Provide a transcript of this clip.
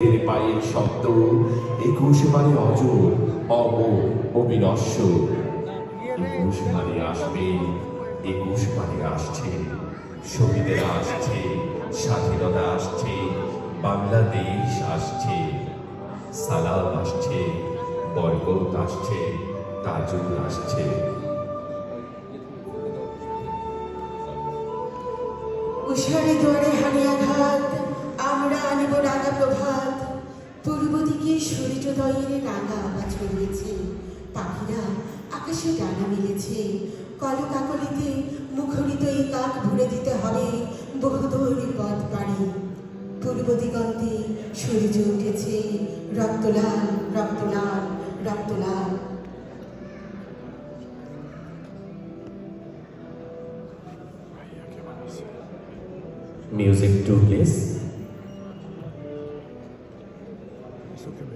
পায়ের শব্দ 21 মানে অজর অমর অবিনশ্বর। 21 মানে আসবে, 21 মানে আসছে, শহীদের আসছে, স্বাধীনতা আসছে, বাংলাদেশ আসছে, সালাম আসছে, বরকত আসছে, তাজুল আসছে। উষারে দুয়ারে হারিয়াঘাত, আমরা আনিব রাঙা প্রভাত। পূর্ব দিকে সূর্যোদয়ের রাঙা আভা ছড়িয়েছে, পাখিরা আকাশে ডানা মেলেছে। কলকাকলিতে মুখরিত এই কাক ভরে দিতে হবে বহুদূর পথ পাড়ি। পূর্ব দিগন্তে সূর্য উঠেছে, রক্তলাল রক্তলাল রক্তলাল। Music 2 please. It's okay.